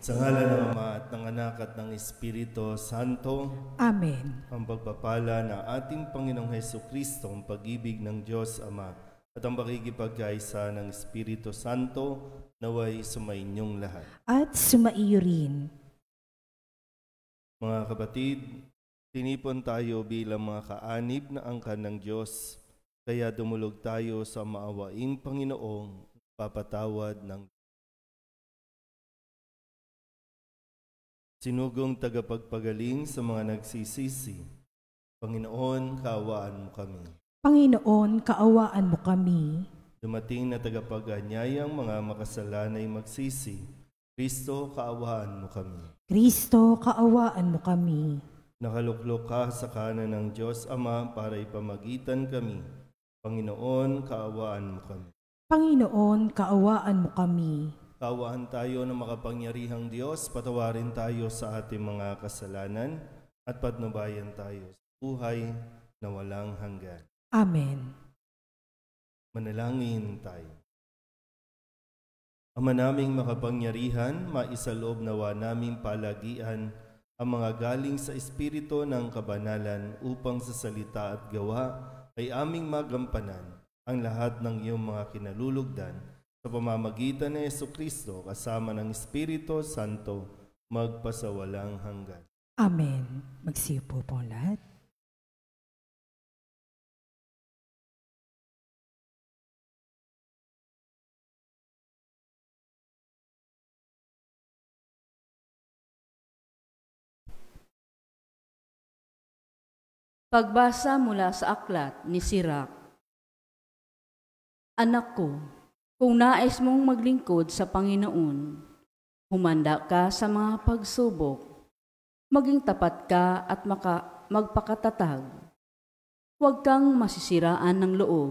Sa ngalan ng Ama at ng Anak at ng Espiritu Santo. Amen. Ang pagpapala ng ating Panginoong Hesukristo, ang pag-ibig ng Diyos Ama at ang pakikipagkaisa ng Espiritu Santo naway sumainyong lahat. At sumaiyo rin. Mga kapatid, tinipon tayo bilang mga kaanib na angkan ng Diyos, kaya dumulog tayo sa maawaing Panginoong papatawad ng sinugong tagapagpagaling sa mga nagsisisi. Panginoon, kaawaan mo kami. Panginoon, kaawaan mo kami. Dumating na tagapag-anyayang mga makasalanay magsisi. Kristo, kaawaan mo kami. Kristo, kaawaan mo kami. Nakaluklok ka sa kanan ng Diyos Ama para ipamagitan kami. Panginoon, kaawaan mo kami. Panginoon, kaawaan mo kami. Kaawaan tayo ng makapangyarihang Diyos, patawarin tayo sa ating mga kasalanan at patnubayan tayo sa buhay na walang hanggan. Amen. Manalangin tayo. Ama naming makapangyarihan, maisaloob nawa naming palagian ang mga galing sa Espiritu ng kabanalan upang sa salita at gawa ay aming magampanan ang lahat ng iyong mga kinalulugdan sa pamamagitan ni Jesucristo kasama ng Espiritu Santo magpasawalang hanggan. Amen. Magsiupo po lahat. Pagbasa mula sa aklat ni Sirach. Anak ko, kung nais mong maglingkod sa Panginoon, humanda ka sa mga pagsubok, maging tapat ka at magpakatatag. Huwag kang masisiraan ng loob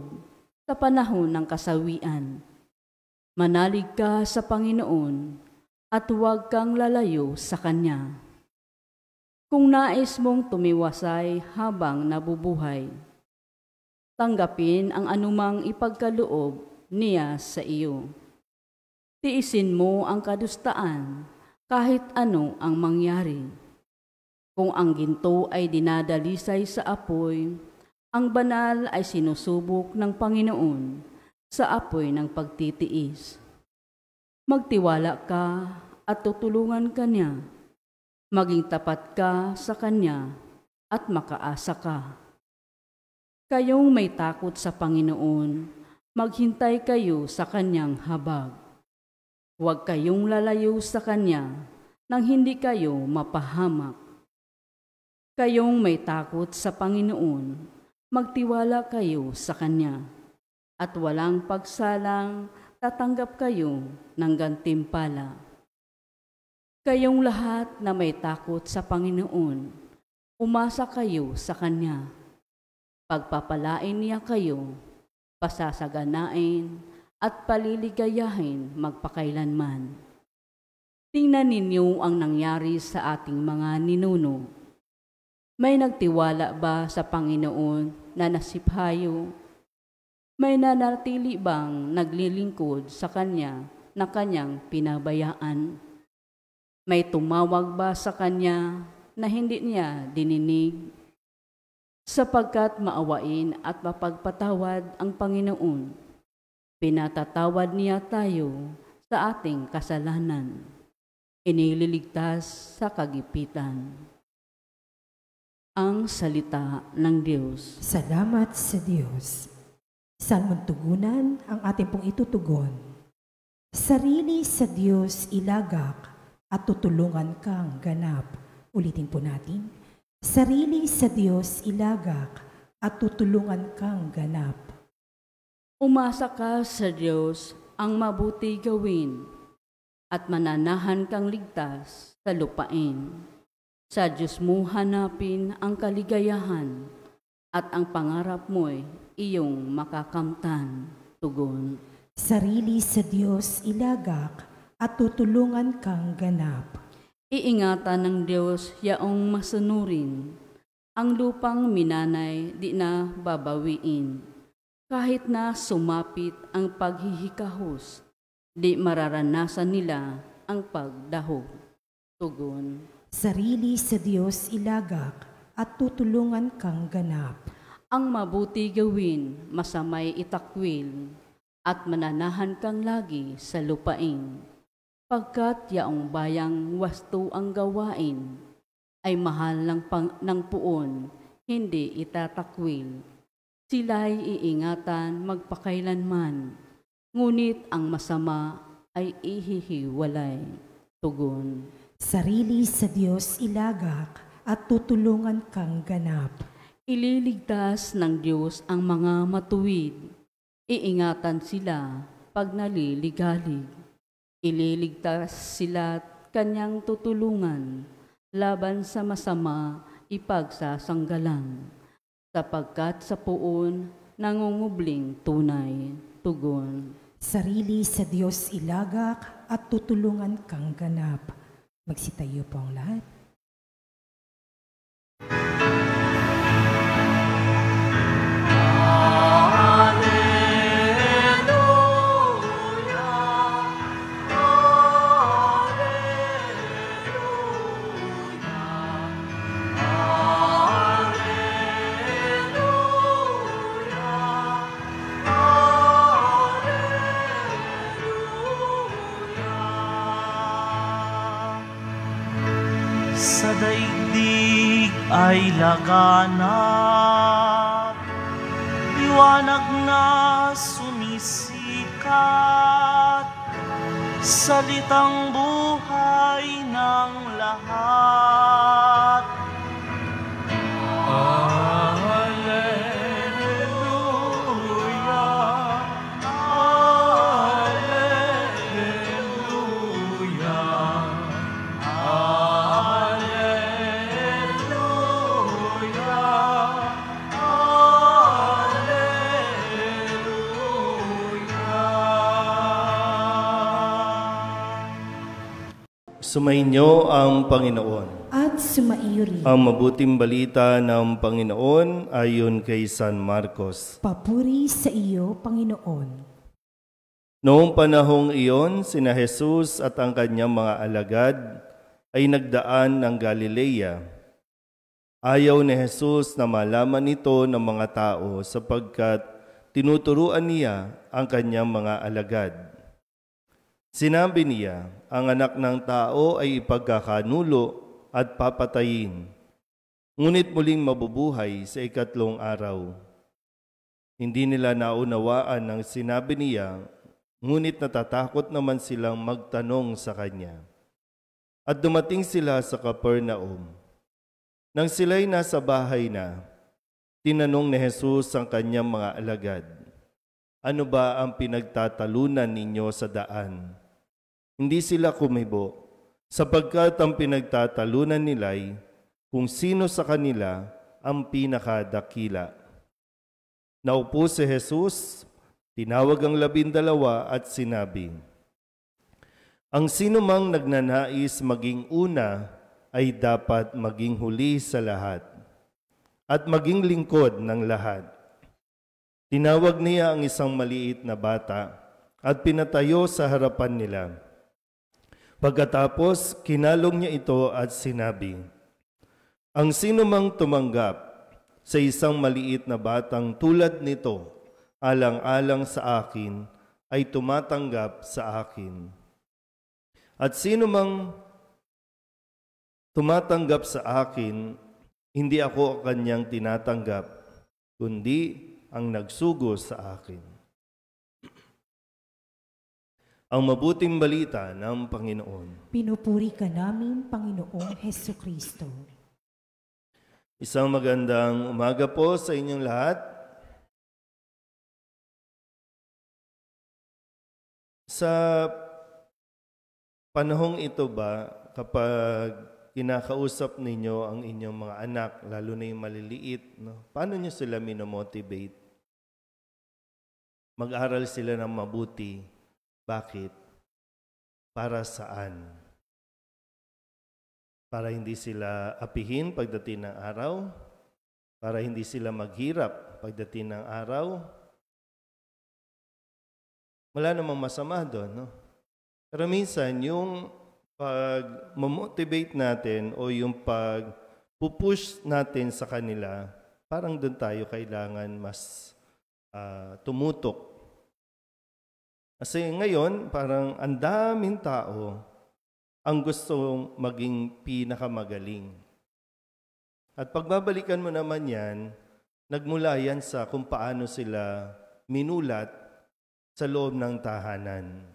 sa panahon ng kasawian. Manalig ka sa Panginoon at huwag kang lalayo sa Kanya. Kung nais mong tumiwasay habang nabubuhay, tanggapin ang anumang ipagkaloob niya sa iyo. Tiisin mo ang kadustaan kahit ano ang mangyari. Kung ang ginto ay dinadalisay sa apoy, ang banal ay sinusubok ng Panginoon sa apoy ng pagtitiis. Magtiwala ka at tutulungan ka niya. Maging tapat ka sa Kanya at makaasa ka. Kayong may takot sa Panginoon, maghintay kayo sa Kanyang habag. Huwag kayong lalayo sa Kanya nang hindi kayo mapahamak. Kayong may takot sa Panginoon, magtiwala kayo sa Kanya, at walang pagsalang tatanggap kayo ng gantimpala. Kayong lahat na may takot sa Panginoon, umasa kayo sa Kanya. Pagpapalain niya kayo, pasasaganain at paliligayahin magpakailanman. Tingnan ninyo ang nangyari sa ating mga ninuno. May nagtiwala ba sa Panginoon na nasiphayo? May nanatili bang naglilingkod sa Kanya na Kanyang pinabayaan? May tumawag ba sa Kanya na hindi niya dininig? Sapagkat maawain at mapagpatawad ang Panginoon, pinatatawad niya tayo sa ating kasalanan, inililigtas sa kagipitan. Ang salita ng Diyos. Salamat sa Diyos. Saan mong tugunan ang ating pong itutugon? Sarili sa Diyos ilagak at tutulungan kang ganap. Ulitin po natin. Sarili sa Diyos ilagak at tutulungan kang ganap. Umasa ka sa Diyos ang mabuti gawin at mananahan kang ligtas sa lupain. Sa Diyos mo hanapin ang kaligayahan at ang pangarap mo'y iyong makakamtan. Tugon. Sarili sa Diyos ilagak at tutulungan kang ganap. Iingatan ng Diyos yaong masunurin. Ang lupang minanay di na babawiin. Kahit na sumapit ang paghihikahos, di mararanasan nila ang pagdahog. Tugon. Sarili sa Diyos ilagak at tutulungan kang ganap. Ang mabuti gawin, masamay itakwil, at mananahan kang lagi sa lupain. Pagkat yaong bayang wasto ang gawain, ay mahal ng puon, hindi itatakwil. Sila'y iingatan magpakailanman, ngunit ang masama ay ihihiwalay. Tugon. Sarili sa Diyos ilagak at tutulungan kang ganap. Ililigtas ng Diyos ang mga matuwid. Iingatan sila pag naliligalig. Ililigtas sila kanyang tutulungan. Laban sa masama, ipagsasanggalang. Sapagkat sa puon, nangungubling tunay. Tugon. Sarili sa Diyos ilagak at tutulungan kang ganap. Magsitayo po ang lahat. Sa daigdig ay laganap, liwanag na sumisikat, salitang buhay ng lahat. Sumainyo ang Panginoon. At sumaiyo rin. Ang mabuting balita ng Panginoon ayon kay San Marcos. Papuri sa iyo, Panginoon. Noong panahong iyon, sina Jesus at ang kanyang mga alagad ay nagdaan ng Galilea. Ayaw ni Jesus na malaman ito ng mga tao sapagkat tinuturuan niya ang kanyang mga alagad. Sinabi niya, ang anak ng tao ay ipagkakanulo at papatayin, ngunit muling mabubuhay sa ikatlong araw. Hindi nila naunawaan ang sinabi niya, ngunit natatakot naman silang magtanong sa kanya. At dumating sila sa Capernaum. Nang sila'y nasa bahay na, tinanong ni Jesus ang kanyang mga alagad, "Ano ba ang pinagtatalunan ninyo sa daan?" Hindi sila kumibo, sapagkat ang pinagtatalunan nila'y kung sino sa kanila ang pinakadakila. Naupo si Jesus, tinawag ang 12 at sinabi, "Ang sino mang nagnanais maging una ay dapat maging huli sa lahat at maging lingkod ng lahat." Tinawag niya ang isang maliit na bata at pinatayo sa harapan nila. Pagkatapos, kinalong niya ito at sinabi, "Ang sino mang tumanggap sa isang maliit na batang tulad nito, alang-alang sa akin, ay tumatanggap sa akin. At sino mang tumatanggap sa akin, hindi ako kanyang tinatanggap, kundi ang nagsugo sa akin." Ang mabuting balita ng Panginoon. Pinupuri ka namin, Panginoong Hesukristo. Isang magandang umaga po sa inyong lahat. Sa panahong ito ba, kapag kinakausap ninyo ang inyong mga anak, lalo na yung maliliit, paano nyo sila minomotivate? Mag-aral sila ng mabuti. Bakit? Para saan? Para hindi sila apihin pagdating ng araw? Para hindi sila maghirap pagdating ng araw? Wala namang masama doon, no? Pero minsan, yung pag mamotivate natin o yung pag-push natin sa kanila, parang doon tayo kailangan mas tumutok. Kasi ngayon, parang ang daming tao ang gustong maging pinakamagaling. At pagbabalikan mo naman yan, nagmula yan sa kung paano sila minulat sa loob ng tahanan.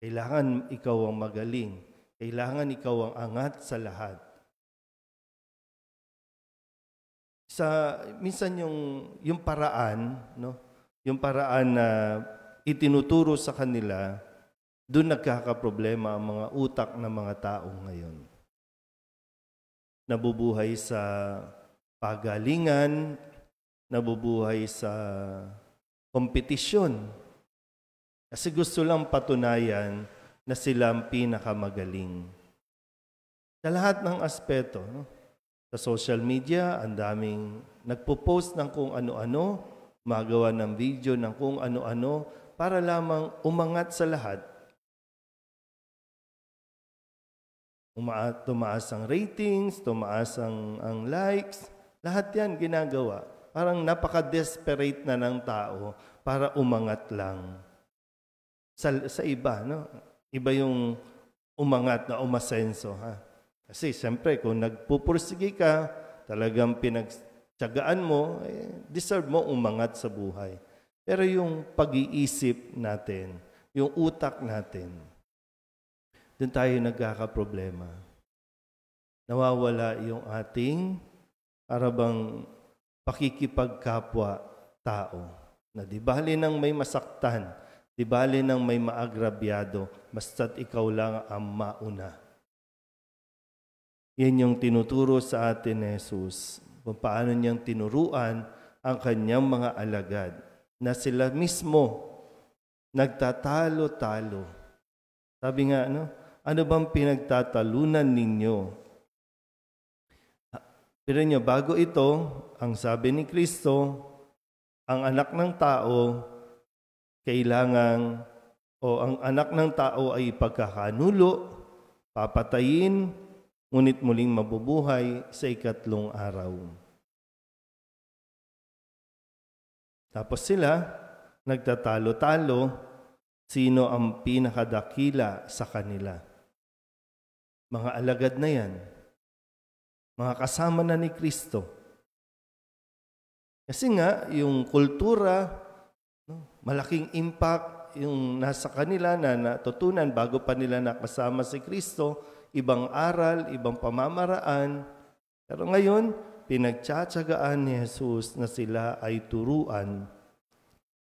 Kailangan ikaw ang magaling. Kailangan ikaw ang angat sa lahat. Minsan yung paraan, no? Yung paraan na itinuturo sa kanila, doon nagkakaproblema ang mga utak ng mga tao ngayon. Nabubuhay sa pagalingan, nabubuhay sa kompetisyon. Kasi gusto lang patunayan na sila ang pinakamagaling. Sa lahat ng aspeto, no? Sa social media, ang daming nagpo-post ng kung ano-ano, magawa ng video ng kung ano-ano, para lamang umangat sa lahat. Tumaas ang ratings, tumaas ang likes, lahat yan ginagawa. Parang napaka-desperate na ng tao para umangat lang. Sa iba, no? Iba yung umangat na umasenso, ha? Kasi siyempre, kung nagpupursige ka, talagang pinagtyagaan mo, deserve mo umangat sa buhay. Pero yung pag-iisip natin, yung utak natin, doon tayo nagkakaproblema. Nawawala yung ating parabang pakikipagkapwa-tao. Na di bali nang may masaktan, di bali nang may maagrabyado, basta't ikaw lang ang mauna. Yan yung tinuturo sa atin ni Jesus. Kung paano niyang tinuruan ang kanyang mga alagad na sila mismo nagtatalo-talo. Sabi nga, ano bang pinagtatalunan ninyo? Pero nyo, bago ito, ang sabi ni Kristo, ang anak ng tao, ang anak ng tao ay pagkakanulo, papatayin, ngunit muling mabubuhay sa ikatlong araw. Tapos sila, nagtatalo-talo, sino ang pinakadakila sa kanila. Mga alagad na yan. Mga kasama na ni Kristo. Kasi nga, yung kultura, malaking impact yung nasa kanila na natutunan bago pa nila nakasama si Kristo, ibang aral, ibang pamamaraan. Pero ngayon, pinagtsatsagaan ni Jesus na sila ay turuan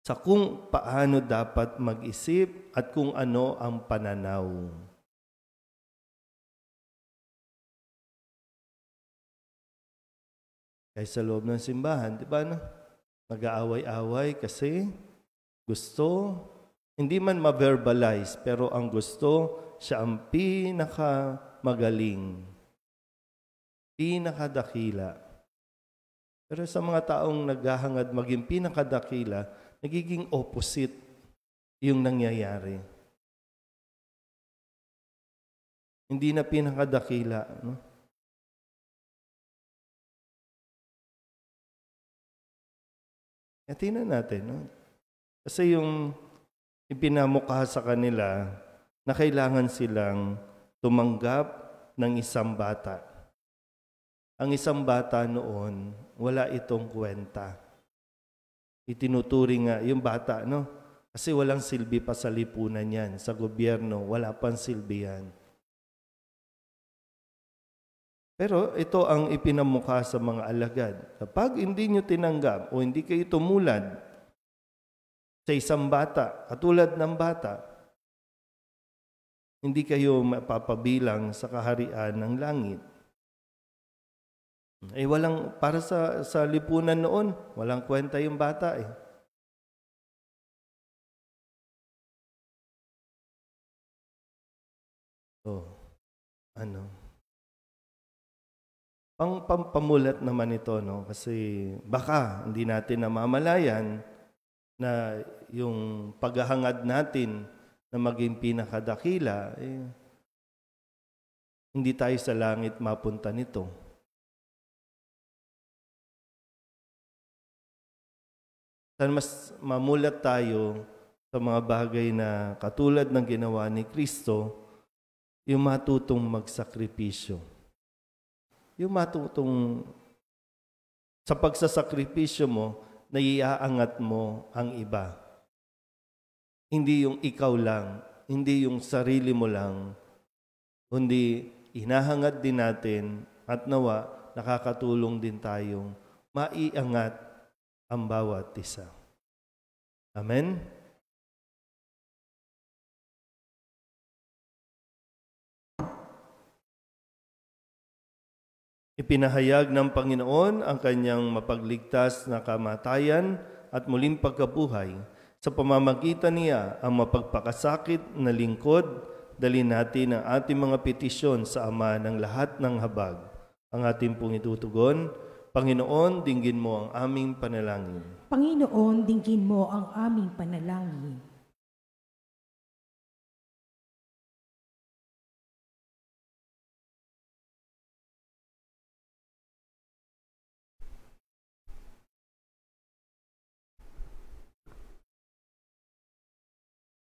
sa kung paano dapat mag-isip at kung ano ang pananaw. Kaya sa loob ng simbahan, di ba, mag-aaway-away kasi gusto, hindi man ma-verbalize, pero ang gusto, siya ang pinakamagaling, pinakadakila. Pero sa mga taong naghahangad maging pinakadakila, nagiging opposite yung nangyayari. Hindi na pinakadakila, no? Tingnan natin, no? Kasi yung ipinamukha sa kanila na kailangan silang tumanggap ng isang bata. Ang isang bata noon, wala itong kwenta. Itinuturing nga yung bata, no? Kasi walang silbi pa sa lipunan yan. Sa gobyerno, wala pang silbi yan. Pero ito ang ipinamukha sa mga alagad. Kapag hindi nyo tinanggap o hindi kayo tumulad sa isang bata, katulad ng bata, hindi kayo mapapabilang sa kaharian ng langit. Walang, para sa lipunan noon, walang kwenta yung bata eh. Pampamulat naman ito, no? Kasi baka hindi natin namamalayan na yung paghahangad natin na maging pinakadakila, hindi tayo sa langit mapunta nito. Sana mas mamulat tayo sa mga bagay na katulad ng ginawa ni Kristo, yung matutong magsakripisyo. Yung matutong sa pagsasakripisyo mo, naiaangat mo ang iba. Hindi yung ikaw lang, hindi yung sarili mo lang, kundi hinahangad din natin at nawa nakakatulong din tayong maiangat ang bawat isa. Amen? Ipinahayag ng Panginoon ang kanyang mapagligtas na kamatayan at muling pagkabuhay. Sa pamamagitan niya ang mapagpakasakit na lingkod, dalhin natin ang ating mga petisyon sa Ama ng lahat ng habag. Ang ating pong itutugon, Panginoon, dinggin mo ang aming panalangin. Panginoon, dinggin mo ang aming panalangin.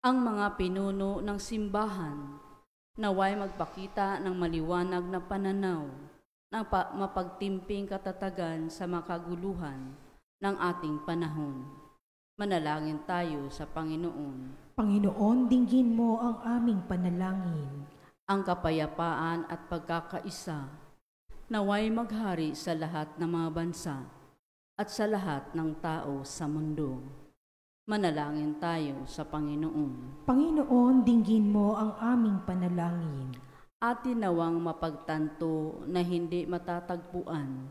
Ang mga pinuno ng simbahan naway magpakita ng maliwanag na pananaw ng mapagtimping katatagan sa makaguluhan ng ating panahon. Manalangin tayo sa Panginoon. Panginoon, dinggin mo ang aming panalangin. Ang kapayapaan at pagkakaisa naway maghari sa lahat ng mga bansa at sa lahat ng tao sa mundo. Manalangin tayo sa Panginoon. Panginoon, dinggin mo ang aming panalangin. Atin nawang mapagtanto na hindi matatagpuan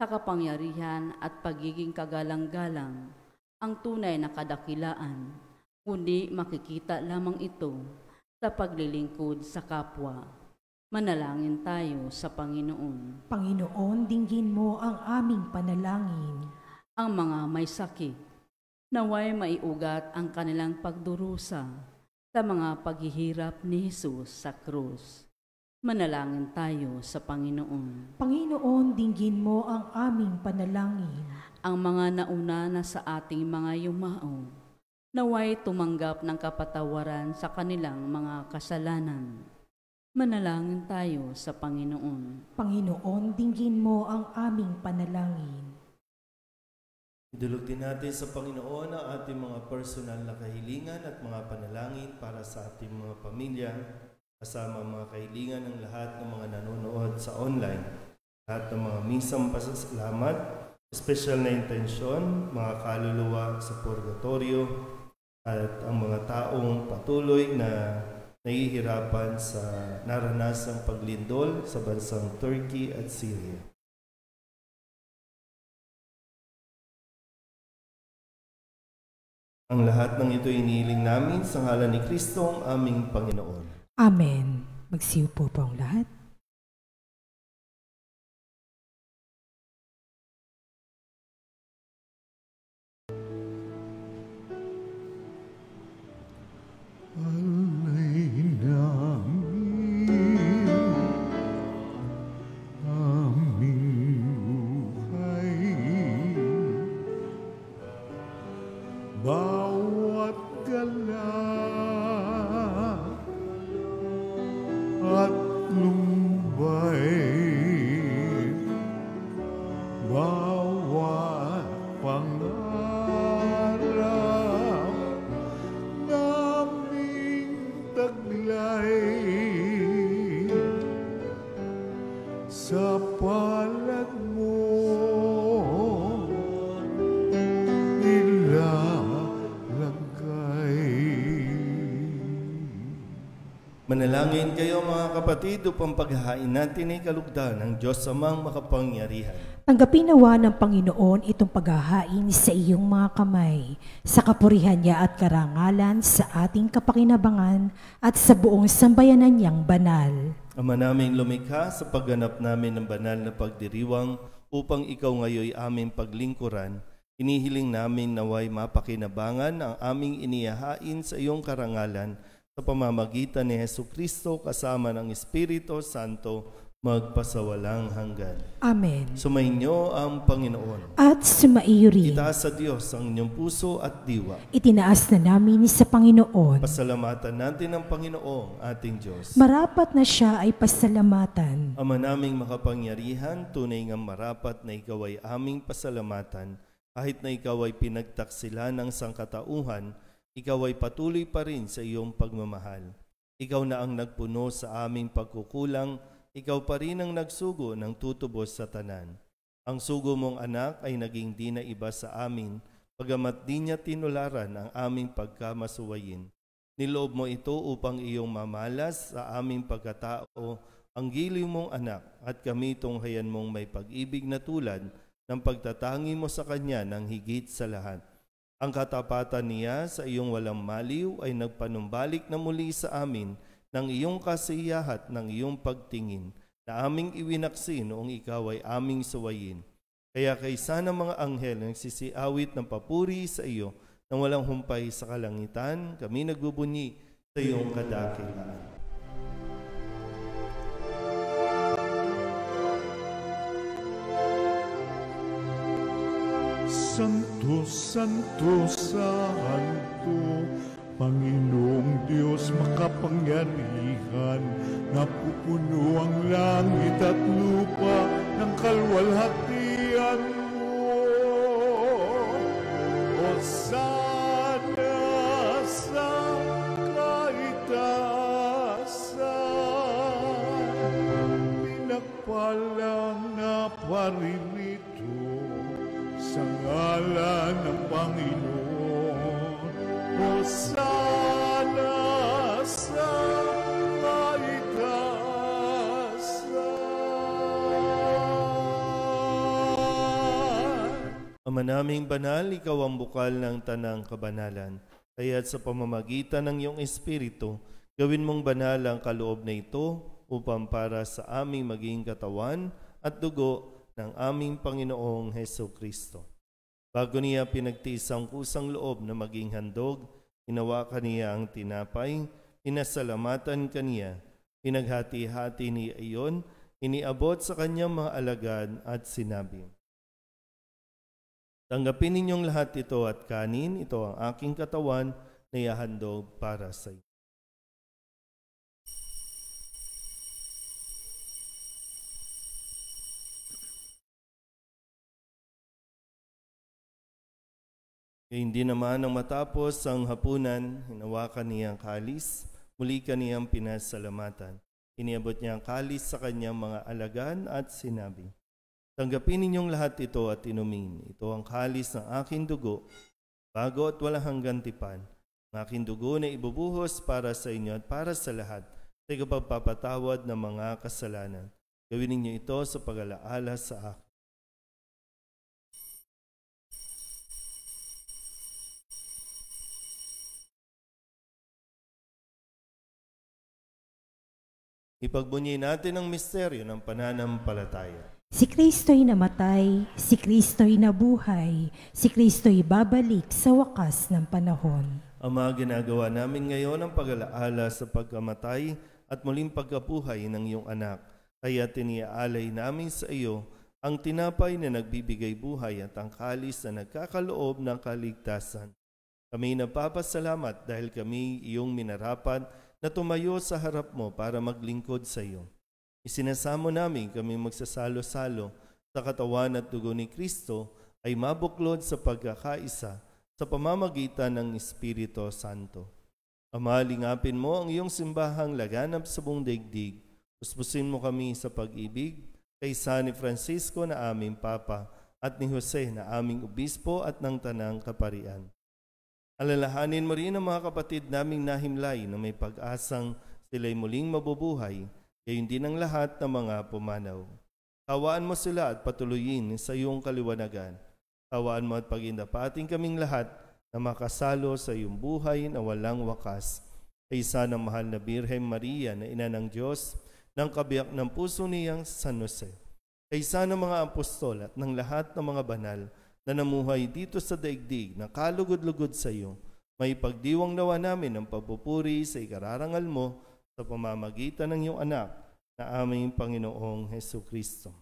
sa kapangyarihan at pagiging kagalang-galang ang tunay na kadakilaan, kundi makikita lamang ito sa paglilingkod sa kapwa. Manalangin tayo sa Panginoon. Panginoon, dinggin mo ang aming panalangin. Ang mga may sakit, naway maiugat ang kanilang pagdurusa sa mga paghihirap ni Jesus sa krus. Manalangin tayo sa Panginoon. Panginoon, dinggin mo ang aming panalangin. Ang mga nauna na sa ating mga yumao, naway tumanggap ng kapatawaran sa kanilang mga kasalanan. Manalangin tayo sa Panginoon. Panginoon, dinggin mo ang aming panalangin. Idulog din natin sa Panginoon ang ating mga personal na kahilingan at mga panalangin para sa ating mga pamilya, kasama mga kahilingan ng lahat ng mga nanonood sa online, lahat ng mga misang pasasalamat, special na intensyon, mga kaluluwa sa purgatorio, at ang mga taong patuloy na nahihirapan sa naranasang paglindol sa bansang Turkey at Syria. Ang lahat ng ito inihiling namin sa ngalan ni Kristo ang aming Panginoon. Amen. Magsiupo po ang lahat. Bawat galak at lumbay, bawat pangarap naming taglay, sa palad mo Manalangin kayo mga kapatid upang paghahain natin ay kalugdan ng Diyos Amang makapangyarihan. Tanggapin nawa ng Panginoon itong paghahain sa iyong mga kamay, sa kapurihan niya at karangalan sa ating kapakinabangan at sa buong sambayanan niyang banal. Ama naming lumikha, sa pagganap namin ng banal na pagdiriwang upang ikaw ngayoy aming paglingkuran, inihiling namin naway mapakinabangan ang aming inihahain sa iyong karangalan sa pamamagitan ni Jesucristo kasama ng Espiritu Santo, magpasawalang hanggan. Amen. Sumainyo ang Panginoon. At sumaiyo rin. Itaas sa Diyos ang inyong puso at diwa. Itinaas na namin sa Panginoon. Pasalamatan natin ang Panginoong ating Diyos. Marapat na siya ay pasalamatan. Ama naming makapangyarihan, tunay ngang marapat na ikaw ay aming pasalamatan. Kahit na ikaw ay pinagtaksila ng sangkatauhan, ikaw ay patuloy pa rin sa iyong pagmamahal. Ikaw na ang nagpuno sa aming pagkukulang, ikaw pa rin ang nagsugo ng tutubos sa tanan. Ang sugo mong anak ay naging di na iba sa amin, pagamat di niya tinularan ang aming pagkamasuwayin. Niloob mo ito upang iyong mamalas sa aming pagkatao ang giliw mong anak at kami tunghayan mong may pag-ibig na tulad ng pagtatangi mo sa kanya ng higit sa lahat. Ang katapatan niya sa iyong walang maliw ay nagpanumbalik na muli sa amin ng iyong kasiyahat ng iyong pagtingin na aming iwinaksi noong ikaw ay aming suwayin. Kaya kaysa ng mga anghel na nagsisiawit ng papuri sa iyo nang walang humpay sa kalangitan, kami nagbubunyi sa iyong kadakilaan. Santo, Santo, Santo, Panginoong Diyos makapangyarihan, napupuno ang langit at lupa ng kalwalhatian mo. Hosana sa kaitaasan, pinagpalang na paririto sa ngalan ng Panginoon. Hosana sa kaitaasan. Ama naming banal, ikaw ang bukal ng tanang kabanalan. Kaya't sa pamamagitan ng iyong Espiritu, gawin mong banal ang kaloob na ito upang para sa aming maging katawan at dugo ng aming Panginoong Hesukristo. Bago niya pinagtiis ang kusang loob na maging handog, hinawakan niya ang tinapay, pinasalamatan kaniya, pinaghati-hati niya iyon, iniabot sa kanyang mga alagad at sinabi, "Tanggapin ninyong lahat ito at kanin, ito ang aking katawan na ihahandog para sa iyo." Hindi naman nang matapos ang hapunan, hinawakan niya ang kalis, muli kaniyang pinasalamatan. Iniabot niya ang kalis sa kanyang mga alagan at sinabi, "Tanggapin ninyong lahat ito at inumin. Ito ang kalis ng aking dugo, bago at walang hanggang tipan. Ang aking dugo na ibubuhos para sa inyo at para sa lahat, sa ikapagpapatawad ng mga kasalanan. Gawin ninyo ito sa pag-alaala sa akin." Ipagbunyi natin ang misteryo ng pananampalataya. Si Kristo'y namatay, si Kristo'y nabuhay, si Kristo'y babalik sa wakas ng panahon. Ama, ginagawa namin ngayon ang pag-alaala sa pagkamatay at muling pagkabuhay ng iyong anak. Kaya tiniaalay namin sa iyo ang tinapay na nagbibigay buhay at ang kalis na nagkakaloob ng kaligtasan. Kami napapasalamat dahil kami iyong minarapat na tumayo sa harap mo para maglingkod sa iyo. Isinasamo namin kami magsasalo-salo sa katawan at dugo ni Kristo ay mabuklod sa pagkakaisa sa pamamagitan ng Espiritu Santo. Ama, lingapin mo ang iyong simbahang laganap sa buong daigdig. Puspusin mo kami sa pag-ibig kaysa ni Francisco na aming Papa at ni Jose na aming Obispo at ng Tanang Kaparian. Alalahanin mo rin ang mga kapatid naming nahimlay na may pag-asang sila'y muling mabubuhay, gayon din ang lahat ng mga pumanaw. Kawaan mo sila at patuloyin sa iyong kaliwanagan. Kawaan mo at pagindapating kaming lahat na makasalo sa iyong buhay na walang wakas. Kaysa ng mahal na Birhen Maria na ina ng Diyos, ng kabiyak ng puso niyang San Jose. Kaysa ng mga apostol at ng lahat ng mga banal na namuhay dito sa daigdig na kalugod-lugod sa iyo, may pagdiwang nawa namin ang papupuri sa ikararangal mo sa pamamagitan ng iyong anak na aming Panginoong Hesus Kristo.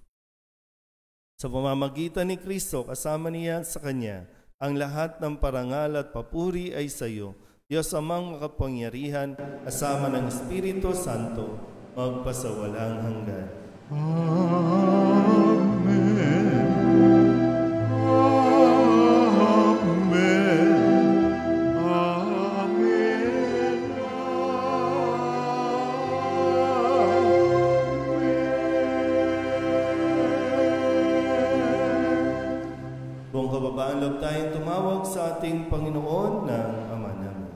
Sa pamamagitan ni Kristo, kasama niya sa Kanya, ang lahat ng parangal at papuri ay sa iyo, Diyos Amang makapangyarihan, kasama ng Espiritu Santo, magpasawalang hanggan. Amen. Buong kababaan loob tayong tumawag sa ating Panginoon ng Ama namin.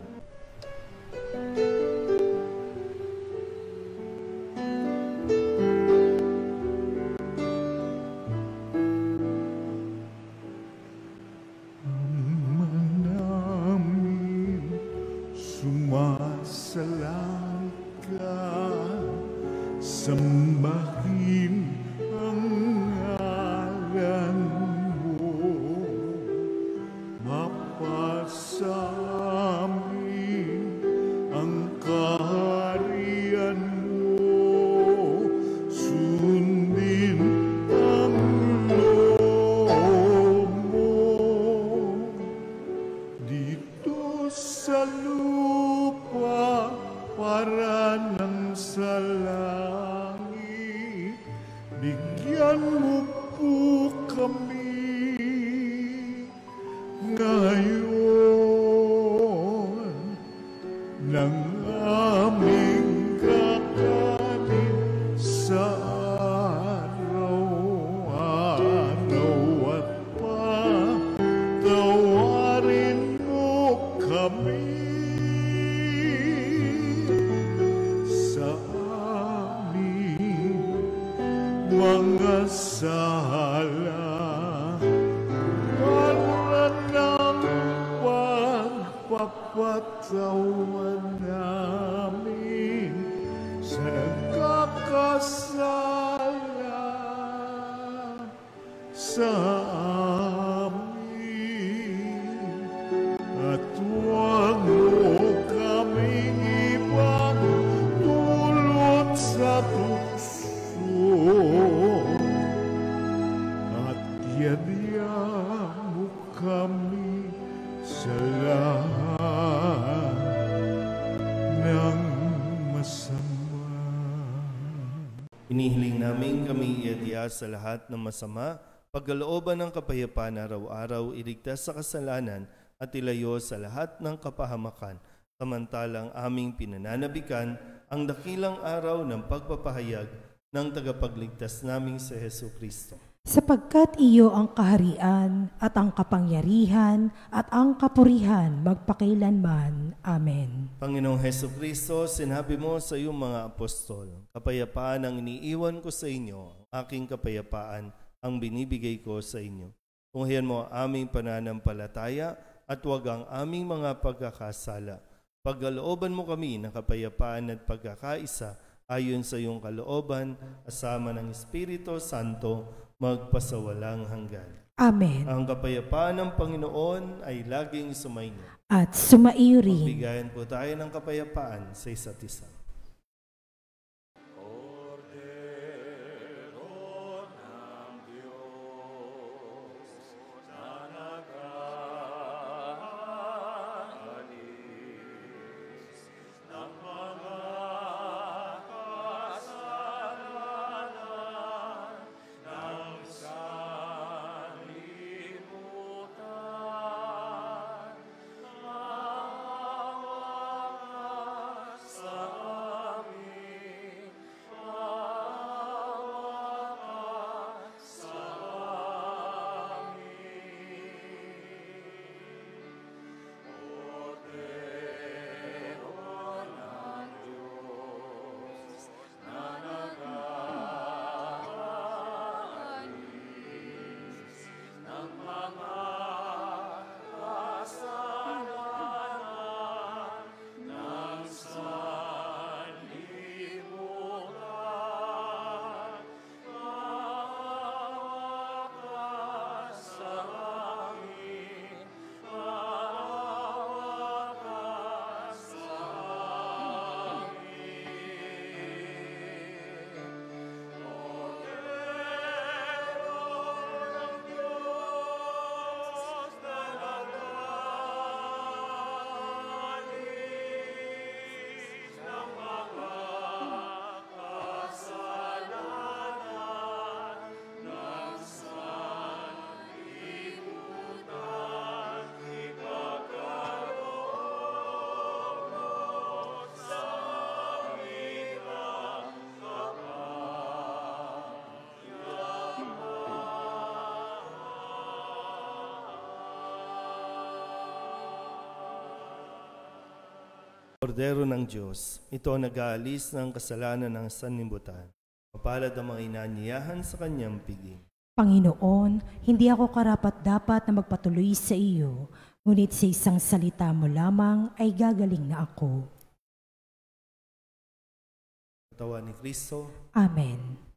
Ama namin, sumasalangit ka, sambahin ang ngalan mo, mapasa amin ang kaharian mo, sundin ang loob mo, dito sa lupa para ng sa langit. Bigyan mo po kami ngayon ng aming kakanin sa araw-araw at patawarin mo kami sa aming mga sala para ng pagpapatawan namin sa nagkakasala sa amin, at huwag mo kaming ipagdulot sa tukso, at yadya mo kami sa lahat ng masama. Inihiling namin kami iadya sa lahat ng masama, pagkalooban ng kapayapaan araw-araw, iligtas sa kasalanan at ilayo sa lahat ng kapahamakan, samantalang aming pinananabikan ang dakilang araw ng pagpapahayag ng tagapagligtas naming si Hesus Kristo. Sapagkat iyo ang kaharian at ang kapangyarihan at ang kapurihan magpakailanman. Amen. Panginoong Hesus Kristo, sinabi mo sa iyong mga apostol, kapayapaan ang iniiwan ko sa inyo, aking kapayapaan ang binibigay ko sa inyo. Tunghayan mo ang aming pananampalataya at huwag ang aming mga pagkakasala. Pagkalooban mo kami ng kapayapaan at pagkakaisa ayon sa iyong kalooban, kasama ng Espiritu Santo, magpasawalang hanggan. Amen. Ang kapayapaan ng Panginoon ay laging sumainyo. At sumaiyo rin. Magbigayan po tayo ng kapayapaan sa isa't isa. Sa Kordero ng Diyos, ito ang nag-aalis ng kasalanan ng sanlibutan. Mapalad ang mga inanyayahan sa kanyang piging. Panginoon, hindi ako karapat-dapat na magpatuloy sa iyo, ngunit sa isang salita mo lamang ay gagaling na ako. Katawan ni Kristo. Amen.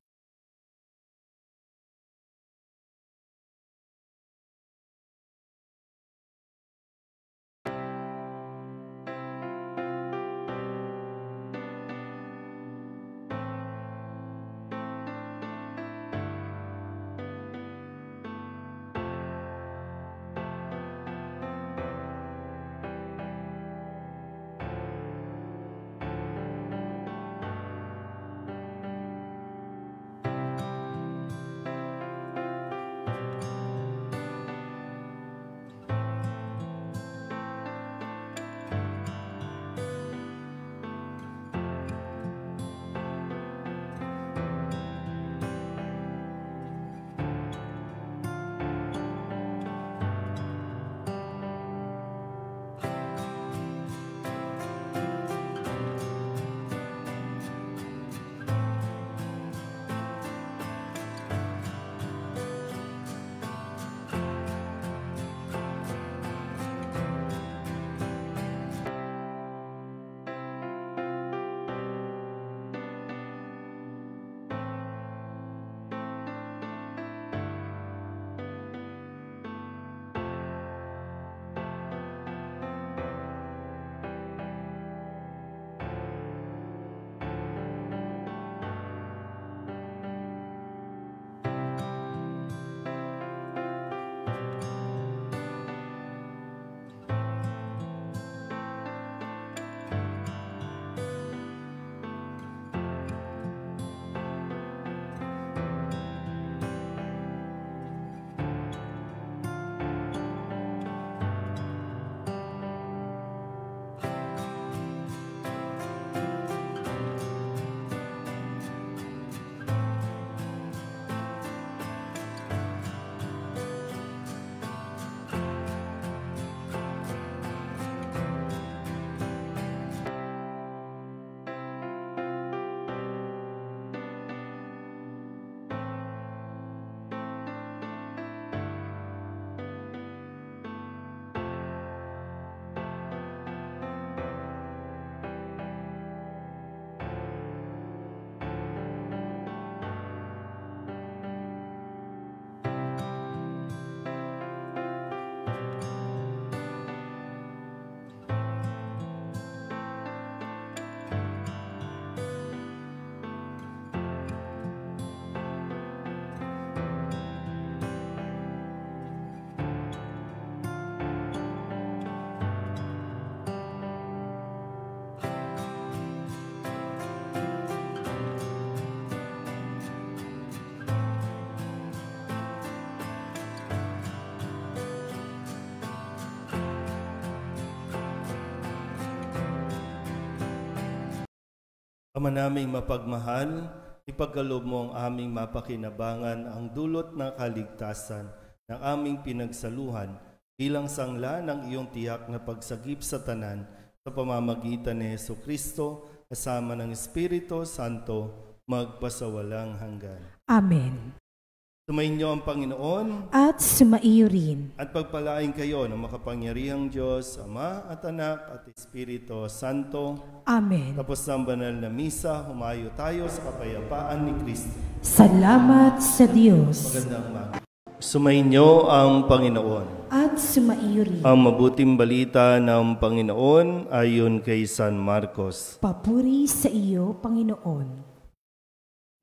Ama naming mapagmahal, ipagkaloob mo ang aming mapakinabangan ang dulot ng kaligtasan ng aming pinagsaluhan bilang sangla ng iyong tiyak na pagsagip sa tanan sa pamamagitan ni Jesucristo kasama ng Espiritu Santo magpasawalang hanggan. Amen. Sumainyo ang Panginoon At sumaiyo rin. at pagpalain kayo ng makapangyarihang Diyos, Ama at Anak at Espiritu Santo. Amen. Tapos ng banal na misa, humayo tayo sa kapayapaan ni Kristo. Salamat sa Diyos. Magandang umaga. Sumainyo ang Panginoon. At sumaiyo rin. Ang mabuting balita ng Panginoon ayon kay San Marcos. Papuri sa iyo, Panginoon.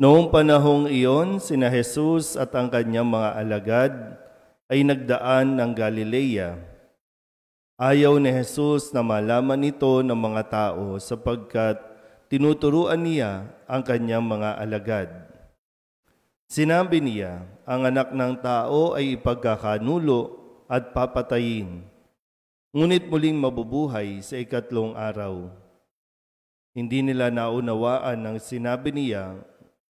Noong panahong iyon, sina Jesus at ang kanyang mga alagad ay nagdaan ng Galilea. Ayaw ni Jesus na malaman ito ng mga tao sapagkat tinuturuan niya ang kanyang mga alagad. Sinabi niya, ang anak ng tao ay ipagkakanulo at papatayin, ngunit muling mabubuhay sa 3 araw. Hindi nila naunawaan ang sinabi niya,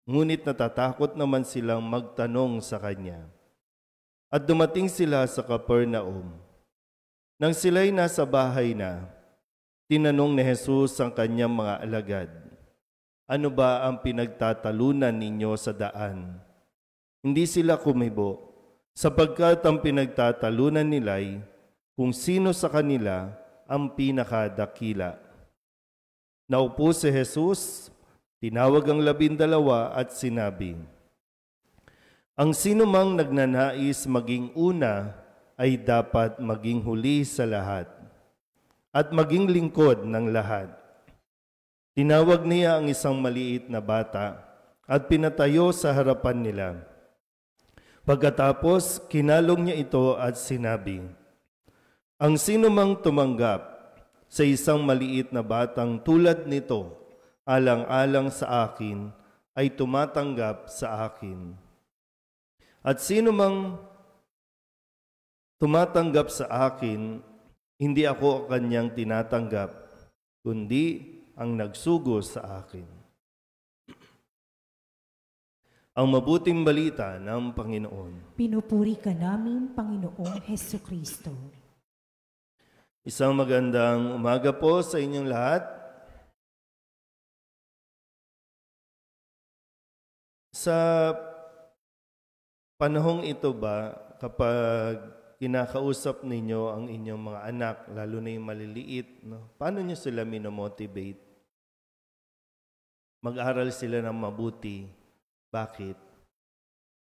ngunit natatakot naman silang magtanong sa kanya. At dumating sila sa Capernaum. Nang sila'y nasa bahay na, tinanong ni Jesus ang kanyang mga alagad, "Ano ba ang pinagtatalunan ninyo sa daan?" Hindi sila kumibo, sapagkat ang pinagtatalunan nila'y kung sino sa kanila ang pinakadakila. Naupo si Jesus, tinawag ang 12 at sinabi, "Ang sino mang nagnanais maging una ay dapat maging huli sa lahat at maging lingkod ng lahat." Tinawag niya ang isang maliit na bata at pinatayo sa harapan nila. Pagkatapos, kinalong niya ito at sinabi, "Ang sino mang tumanggap sa isang maliit na batang tulad nito, alang-alang sa akin, ay tumatanggap sa akin. At sino mang tumatanggap sa akin, hindi ako kanyang tinatanggap, kundi ang nagsugo sa akin." Ang mabuting balita ng Panginoon. Pinupuri ka namin, Panginoong Hesukristo. Isang magandang umaga po sa inyong lahat. Sa panahong ito ba, kapag kinakausap ninyo ang inyong mga anak, lalo na yung maliliit, no? Paano nyo sila minomotivate? Mag-aral sila ng mabuti. Bakit?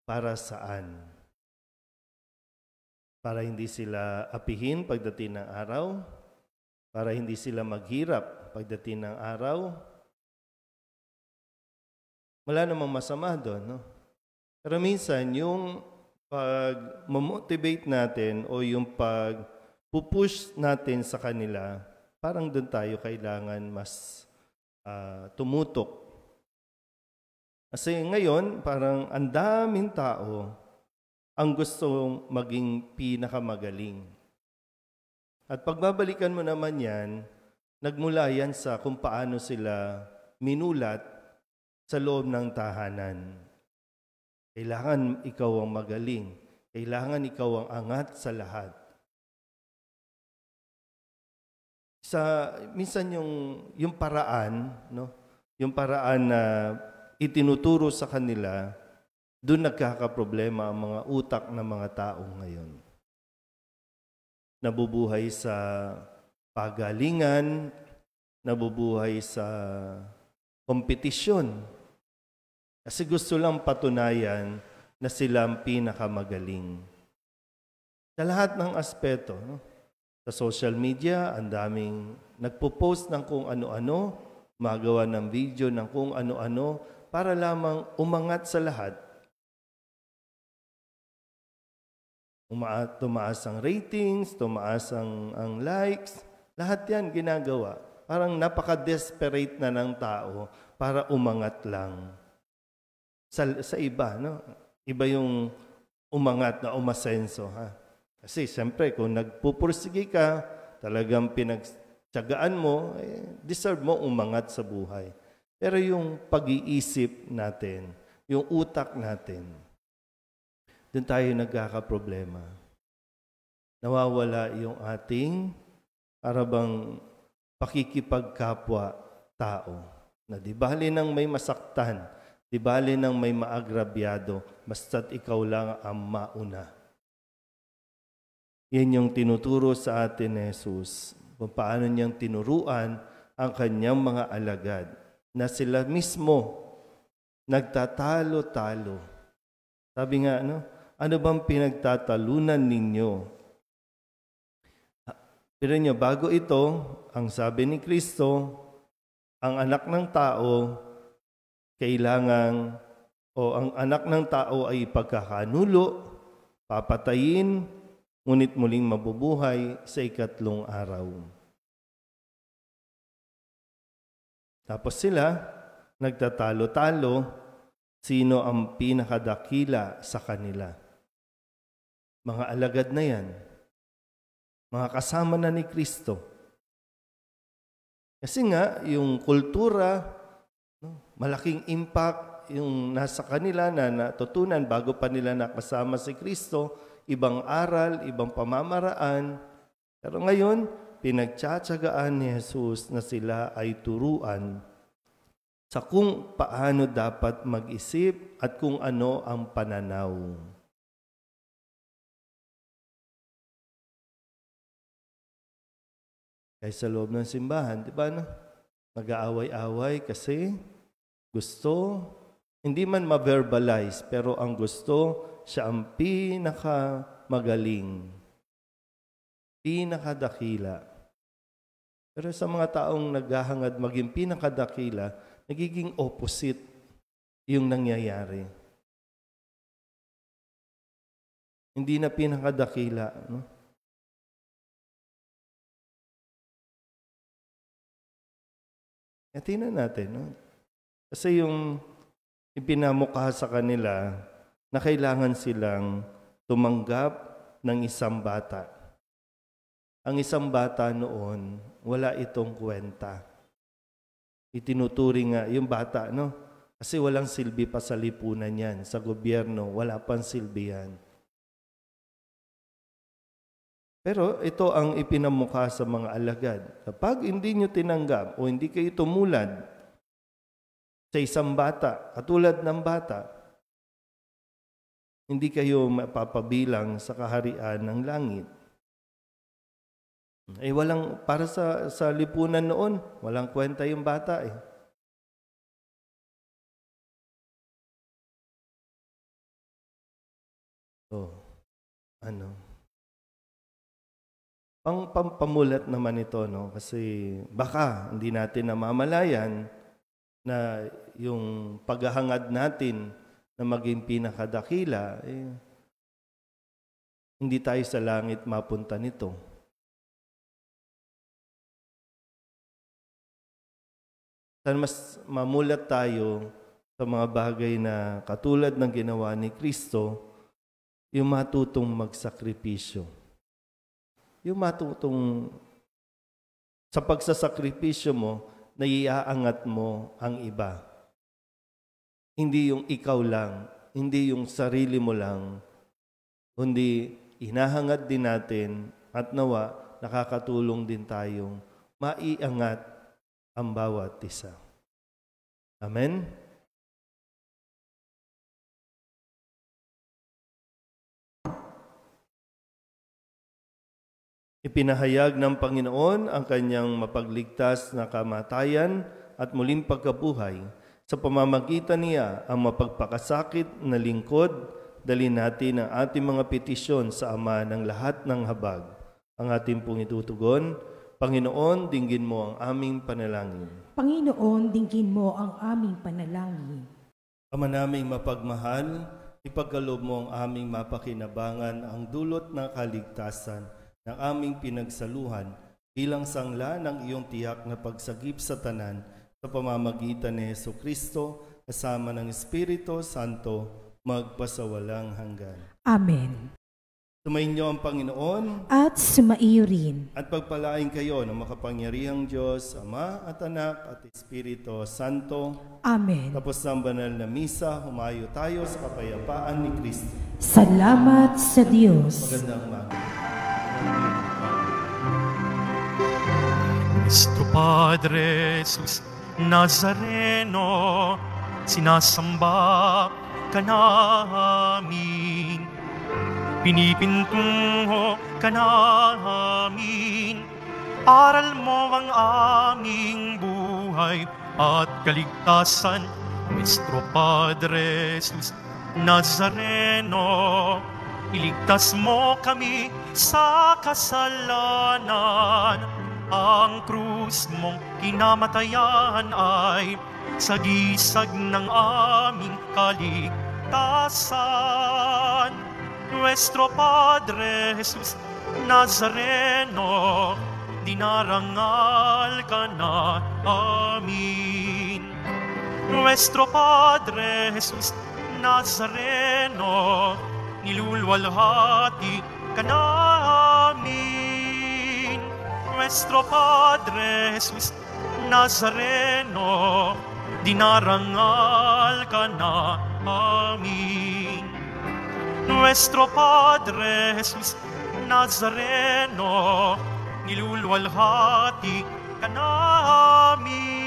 Para saan? Para hindi sila apihin pagdating ng araw? Para hindi sila maghirap pagdating ng araw? Wala namang masama doon, no? Pero minsan, yung pag-motivate natin o yung pag-pupush natin sa kanila, parang doon tayo kailangan mas tumutok. Kasi ngayon, parang ang daming tao ang gustong maging pinakamagaling. At pagbabalikan mo naman yan, nagmula yan sa kung paano sila minulat sa loob ng tahanan. Kailangan ikaw ang magaling. Kailangan ikaw ang angat sa lahat. Minsan yung paraan, no? Yung paraan na itinuturo sa kanila, doon nagkakaproblema ang mga utak ng mga tao ngayon. Nabubuhay sa pagalingan, nabubuhay sa kompetisyon. Kasi gusto lang patunayan na sila ang pinakamagaling. Sa lahat ng aspeto, no? Sa social media, ang daming nagpo-post ng kung ano-ano, magawa ng video ng kung ano-ano, para lamang umangat sa lahat. Tumaas ang ratings, tumaas ang likes, lahat yan ginagawa. Parang napaka-desperate na ng tao para umangat lang. Sa iba, no? Iba yung umangat na umasenso, ha? Kasi siyempre, kung nagpupursige ka, talagang pinagtyagaan mo, deserve mo umangat sa buhay. Pero yung pag-iisip natin, yung utak natin, doon tayo nagkakaproblema. Nawawala yung ating parabang pakikipagkapwa-tao. Na di bali nang may masaktan, di bali nang may maagrabyado, basta't ikaw lang ang mauna. Yan yung tinuturo sa atin ni Jesus. Kung paano niyang tinuruan ang kanyang mga alagad na sila mismo nagtatalo-talo. Sabi nga, ano bang pinagtatalunan ninyo? Pero nyo, bago ito, ang sabi ni Kristo, ang anak ng tao, ang anak ng tao ay pagkakanulo, papatayin, ngunit muling mabubuhay sa ikatlong araw. Tapos sila, nagtatalo-talo, sino ang pinakadakila sa kanila. Mga alagad na yan. Mga kasama na ni Kristo. Kasi nga, yung kultura, malaking impact yung nasa kanila na natutunan bago pa nila nakasama si Kristo, ibang aral, ibang pamamaraan. Pero ngayon, pinagtsatsagaan ni Jesus na sila ay turuan sa kung paano dapat mag-isip at kung ano ang pananaw. Kaya sa loob ng simbahan, di ba, nag-aaway-away kasi gusto, hindi man ma-verbalize, pero ang gusto, siya ang pinakamagaling, pinakadakila. Pero sa mga taong naghahangad maging pinakadakila, nagiging opposite yung nangyayari. Hindi na pinakadakila, no? Tingnan natin, no? Kasi yung ipinamukha sa kanila na kailangan silang tumanggap ng isang bata. Ang isang bata noon, wala itong kwenta. Itinuturing nga yung bata, no? Kasi walang silbi pa sa lipunan yan. Sa gobyerno, wala pang silbi yan. Pero ito ang ipinamukha sa mga alagad. Kapag hindi nyo tinanggap o hindi kayo tumulad sa isang bata, katulad ng bata, hindi kayo mapapabilang sa kaharian ng langit. Walang, para sa lipunan noon, walang kwenta yung bata eh. Pamulat naman ito, no? Kasi baka hindi natin namamalayan na yung paghahangad natin na maging pinakadakila, hindi tayo sa langit mapunta nito. Sana mas mamulat tayo sa mga bagay na katulad ng ginawa ni Kristo, yung matutong magsakripisyo. Yung matutong sa pagsasakripisyo mo, naiaangat mo ang iba. Hindi yung ikaw lang, hindi yung sarili mo lang, kundi hinahangad din natin at nawa nakakatulong din tayong maiangat ang bawat isa. Amen? Ipinahayag ng Panginoon ang kanyang mapagligtas na kamatayan at muling pagkabuhay. Sa pamamagitan niya ang mapagpakasakit na lingkod, dalhin natin ang ating mga petisyon sa Ama ng lahat ng habag. Ang ating pong itutugon, Panginoon, dinggin mo ang aming panalangin. Panginoon, dinggin mo ang aming panalangin. Ama naming mapagmahal, ipagkaloob mo ang aming mapakinabangan ang dulot ng kaligtasan ng aming pinagsaluhan bilang sangla ng iyong tiyak na pagsagip sa tanan sa pamamagitan ni Jesucristo kasama ng Espiritu Santo magpasawalang hanggan. Amen. Sumainyo ang Panginoon at sumaiyo rin. At pagpalain kayo ng makapangyarihang Diyos, Ama at Anak at Espiritu Santo. Amen. Tapos ng banal na misa, humayo tayo sa kapayapaan ni Kristo. Salamat sa Diyos. Magandang umaga. Nuestro Padre Jesus Nazareno, sinasamba ka namin, pinipintungo ka namin, aral mo ang aming buhay at kaligtasan. Nuestro Padre Jesus Nazareno, iligtas mo kami sa kasalanan. Ang krus mong kinamatayan ay sagisag ng aming kaligtasan. Nuestro Padre Jesus Nazareno, dinarangal ka na amin. Nuestro Padre Jesus Nazareno, nilulwalhati ka namin. Nuestro Padre Jesus Nazareno, dinarangal ka na amin. Nuestro Padre Jesus Nazareno, nilulwalhati ka namin.